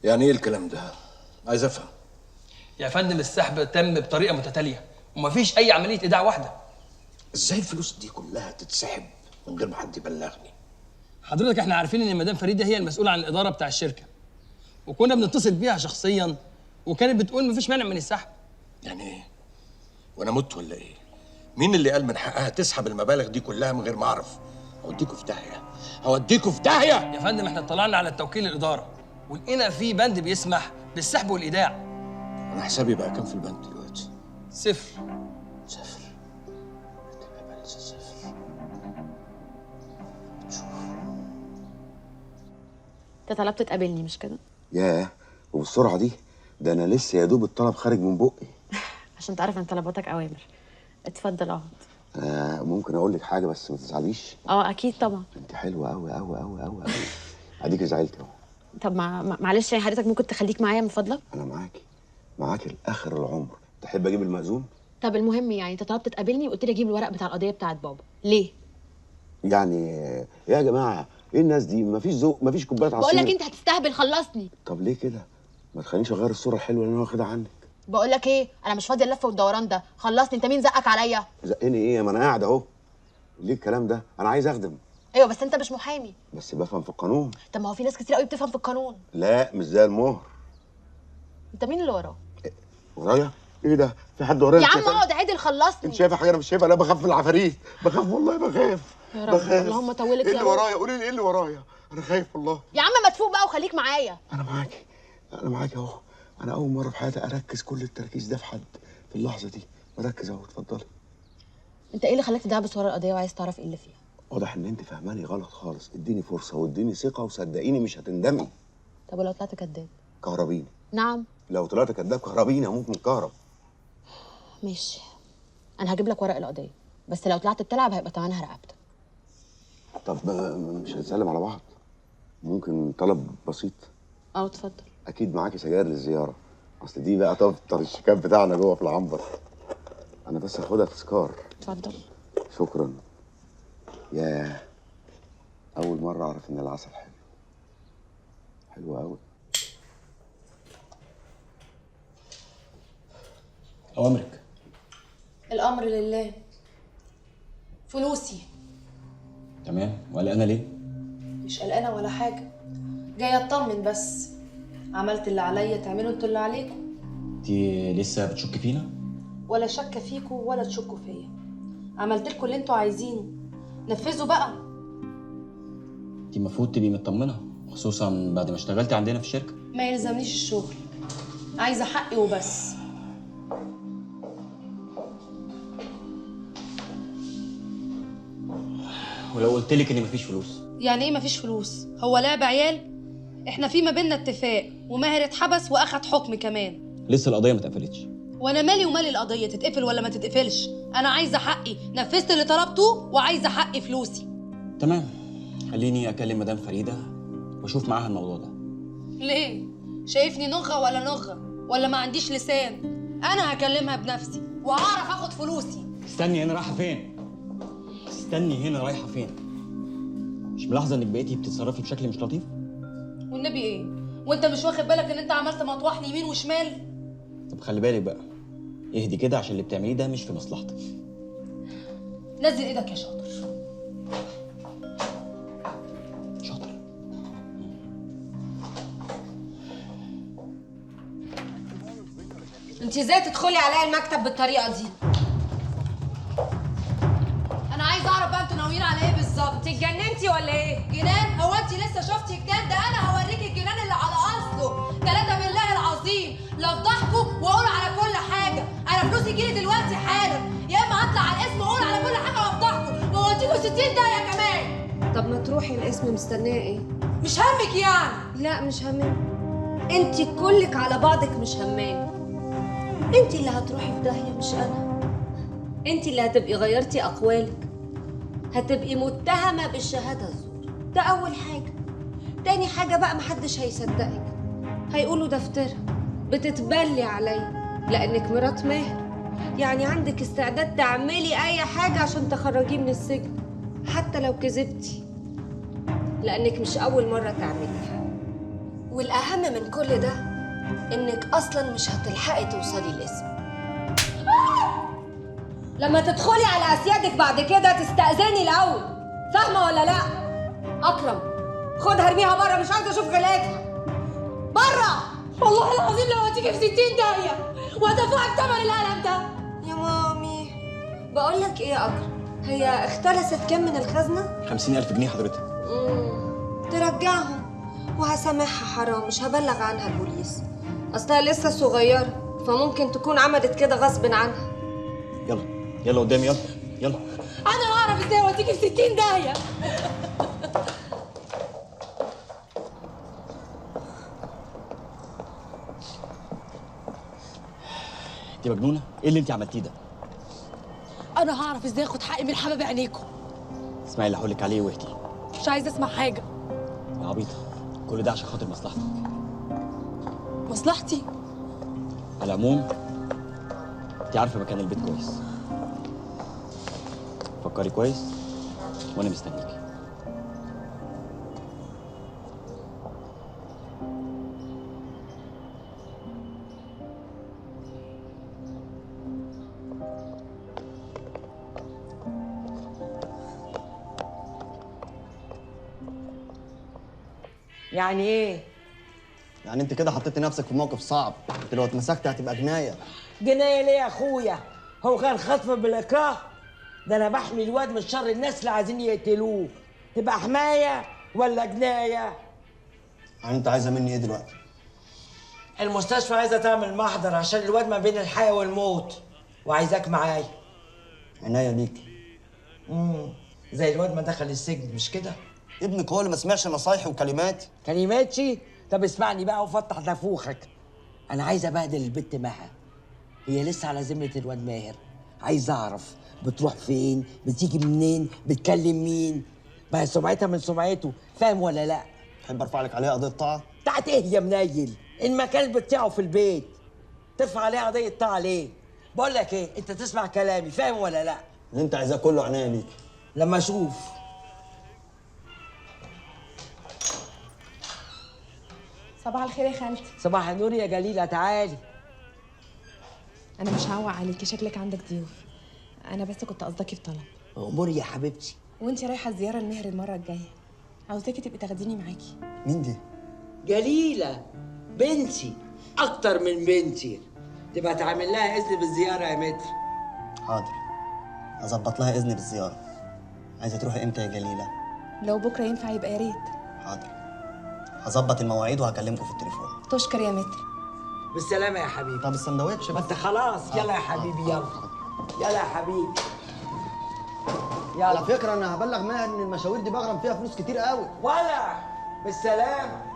يعني ايه الكلام ده؟ عايز افهم. يا فندم السحب تم بطريقه متتاليه ومفيش اي عمليه ايداع واحده. ازاي الفلوس دي كلها تتسحب من غير ما حد يبلغني؟ حضرتك احنا عارفين ان مدام فريده هي المسؤوله عن الاداره بتاع الشركه، وكنا بنتصل بيها شخصيا وكانت بتقول مفيش مانع من السحب. يعني ايه؟ وانا مت ولا ايه؟ مين اللي قال من حقها تسحب المبالغ دي كلها من غير ما اعرف؟ هوديكوا في داهيه، هوديكوا في داهيه. يا فندم احنا اطلعنا على التوكيل الاداره ولقينا في بند بيسمح بالسحب والايداع. انا حسابي بقى كام في البنك دلوقتي؟ صفر. صفر؟ تبقى بلسه صفر. انت طلبت تقابلني مش كده؟ ياه، وبالسرعه دي؟ ده انا لسه يا دوب الطلب خارج من بقي. عشان تعرف ان طلباتك اوامر. اتفضل اقعد. ممكن اقول لك حاجه بس ما تزعليش؟ اه اكيد طبعا. انت حلوه قوي قوي قوي قوي قوي. اديكي زعلت اهو. طب معلش يعني حضرتك ممكن تخليك معايا من فضلك؟ انا معاكي لاخر العمر. تحب اجيب المأذون؟ طب المهم يعني انت طلبت تقابلني وقلت لي اجيب الورق بتاع القضيه بتاعت بابا، ليه؟ يعني يا جماعه ايه الناس دي؟ مفيش ذوق، مفيش كوبايه عصير. بقول لك انت هتستهبل، خلصني. طب ليه كده؟ ما تخلينيش اغير الصوره الحلوه اللي انا واخدها عنك. بقول لك ايه، انا مش فاضيه اللف والدوران ده، خلصني. انت مين زقك عليا؟ زقني ايه؟ ما انا قاعد اهو. ليه الكلام ده؟ انا عايز اخدم. ايوه بس انت مش محامي. بس بفهم في القانون. طب ما هو في ناس كتير قوي بتفهم في القانون. لا مش زي المهر. انت مين اللي وراه؟ ورايا؟ ايه ده؟ في حد ورايا؟ يا عم اقعد عدل، خلصني. انت شايفه حاجه انا مش شايفها؟ انا بخاف من العفاريت، بخاف والله، بخاف. يا رب اللهم طولك ايه يا اللي رب. ورايا؟ قولي لي ايه اللي ورايا، انا خايف والله. يا عم ما تفوق بقى وخليك معايا. انا معاكي اهو. انا اول مره في حياتي اركز كل التركيز ده في حد في اللحظه دي. مركز اهو، اتفضلي. انت ايه اللي خلاك تدعبس ورا القضيه وعايز تعرف ايه اللي فيها؟ واضح ان انت فهماني غلط خالص. اديني فرصه واديني ثقه وصدقيني مش هتندمي. طب ولو طلعت كداب؟ كهربيني. نعم. لو طلعت كداب كهربيني، هموت من الكهرب. ماشي، انا هجيب لك ورق القضيه، بس لو طلعت بتلعب هيبقى تمنها رقبتك. طب مش هنسلم على بعض؟ ممكن طلب بسيط؟ اه اتفضل. اكيد معاكي سجاير للزياره؟ اصل دي بقى تفطر الشيكات بتاعنا جوه في العنبر. انا بس هاخدها تذكار. اتفضل. شكرا. ياه، اول مره اعرف ان العسل حلو. حلو قوي. اوامرك. الامر لله. فلوسي. تمام، وقلقانه ليه؟ مش قلقانه ولا حاجه، جايه اطمن بس. عملت اللي عليا، تعملوا انتوا اللي عليكم. انتي لسه بتشك فينا؟ ولا شك فيكوا ولا تشكوا فيا. عملت لكم اللي انتوا عايزينه، نفذوا بقى. انتي المفروض تبقي مطمنه، خصوصا بعد ما اشتغلتي عندنا في الشركه. ما يلزمنيش الشغل، عايزه حقي وبس. ولو قلت لك ان مفيش فلوس؟ يعني ايه مفيش فلوس؟ هو لعب عيال؟ احنا في ما بيننا اتفاق، وماهر اتحبس واخد حكم كمان. لسه القضيه ما اتقفلتش. وانا مالي ومال القضيه تتقفل ولا ما تتقفلش؟ انا عايزه حقي، نفذت اللي طلبته وعايزه حقي فلوسي. تمام، خليني اكلم مدام فريده واشوف معاها الموضوع ده. ليه؟ شايفني نغه ولا نغه ولا ما عنديش لسان؟ انا هكلمها بنفسي وهعرف اخد فلوسي. استني هنا، رايحه فين؟ استني هنا، رايحه فين؟ مش ملاحظه انك بقيتي بتتصرفي بشكل مش لطيف؟ والنبي ايه؟ وانت مش واخد بالك ان انت عملت مطوحني يمين وشمال؟ طب خلي بالك بقى، اهدي كده عشان اللي بتعمليه ده مش في مصلحتك. نزل ايدك يا شاطر. شاطر. انت ازاي تدخلي عليا المكتب بالطريقه دي؟ انا عايزه اعرف بقى انتوا ناويين على ايه بالظبط؟ انت اتجننتي ولا ايه؟ جنان؟ هو انت لسه شفتي الجنان ده؟ انا هوريكي الجنان اللي على اصله. 3 بالله العظيم لا افضحكم واقول على كل حاجه. انا فلوسي تجيلي دلوقتي حالا، يا اما هطلع على الاسم واقول على كل حاجه وافضحكم واوديكوا 60 داهيه كمان. طب ما تروحي القسم، مستنيه ايه؟ مش همك يعني؟ لا مش هماني. انت كلك على بعضك مش هماني. انت اللي هتروحي في داهيه مش انا. انت اللي هتبقي غيرتي اقوالك، هتبقي متهمه بالشهاده الزور. ده اول حاجه. تاني حاجه بقى، محدش هيصدقك، هيقولوا ده افترا، بتتبلي عليا لانك مرات ماهر، يعني عندك استعداد تعملي اي حاجه عشان تخرجيه من السجن حتى لو كذبتي، لانك مش اول مره تعمليها. والاهم من كل ده انك اصلا مش هتلحقي توصلي الاسم. لما تدخلي على اسيادك بعد كده تستأذني الاول، فاهمه ولا لا؟ اكرم خدها ارميها بره، مش عايزه اشوف غلاكها بره. والله العظيم لو هتيجي في 60 داهيه وهدفعك ثمن القلم ده. يا مامي بقول لك ايه يا اكرم، هي اختلست كام من الخزنه؟ 50,000 جنيه حضرتك. ترجعهم وهسامحها، حرام مش هبلغ عنها البوليس، اصلها لسه صغيره فممكن تكون عملت كده غصب عنها. يلا يلا قدامي، يلا يلا. انا هعرف ازاي وهتيجي في 60 داهيه. انت مجنونه؟ ايه اللي انت عملتيه ده؟ انا هعرف ازاي اخد حقي من حبايب عينيكم. اسمعي اللي هقول لك عليه واهدي. مش عايزه اسمع حاجه. يا عبيطه، كل ده عشان خاطر مصلحتك. مصلحتي؟ على العموم انت عارفه مكان البيت كويس. فكري كويس وانا مستنيكي. يعني ايه؟ يعني انت كده حطيتي نفسك في موقف صعب، انت لو اتمسكت هتبقى جنايه. جنايه ليه يا اخويا؟ هو كان خطف بالاكراه؟ ده انا بحمي الواد من شر الناس اللي عايزين يقتلوه. تبقى حمايه ولا جنايه؟ يعني انت عايزه مني ايه دلوقتي؟ المستشفى عايزه تعمل محضر عشان الواد ما بين الحياه والموت، وعايزاك معايا. عنايه ليكي. زي الواد ما دخل السجن مش كده؟ ابنك هو اللي ما سمعش نصايحي وكلماتي. كلماتي؟ طب اسمعني بقى وفتح نافوخك. انا عايز ابهدل البت مها. هي لسه على ذمه الواد ماهر. عايز اعرف بتروح فين، بتيجي منين، بتكلم مين. ما هي سمعتها من سمعته، فاهم ولا لا؟ تحب ارفع لك عليها قضيه طاعه؟ بتاعت ايه يا منيل؟ المكان بتاعه في البيت. ترفع عليه قضيه طاعه ليه؟ بقول لك ايه، انت تسمع كلامي، فاهم ولا لا؟ اللي انت عايزاه كله عنايه ليكي. لما اشوف. صباح الخير يا خالتي. صباح النور يا جليله، تعالي. انا مش هعوق عليكي، شكلك عندك ضيوف. انا بس كنت قصدكي في طلب. اموري يا حبيبتي. وانتي رايحه الزياره المهر المره الجايه، عاوزاكي تبقي تاخديني معاكي. مين دي؟ جليله بنتي، اكتر من بنتي. تبقى تعمل لها اذن بالزياره يا متر. حاضر، اظبط لها اذن بالزياره. عايزه تروحي امتى يا جليله؟ لو بكره ينفع يبقى يا ريت. حاضر، هظبط المواعيد وهكلمكم في التليفون. تشكر يا متر. بالسلامه يا حبيبي. طب السندوتش ما انت خلاص. يلا يا حبيبي، يلا يلا يا حبيبي. على فكره انا هبلغ ماهر ان المشاوير دي بغرم فيها فلوس كتير قوي. ولا بالسلامه.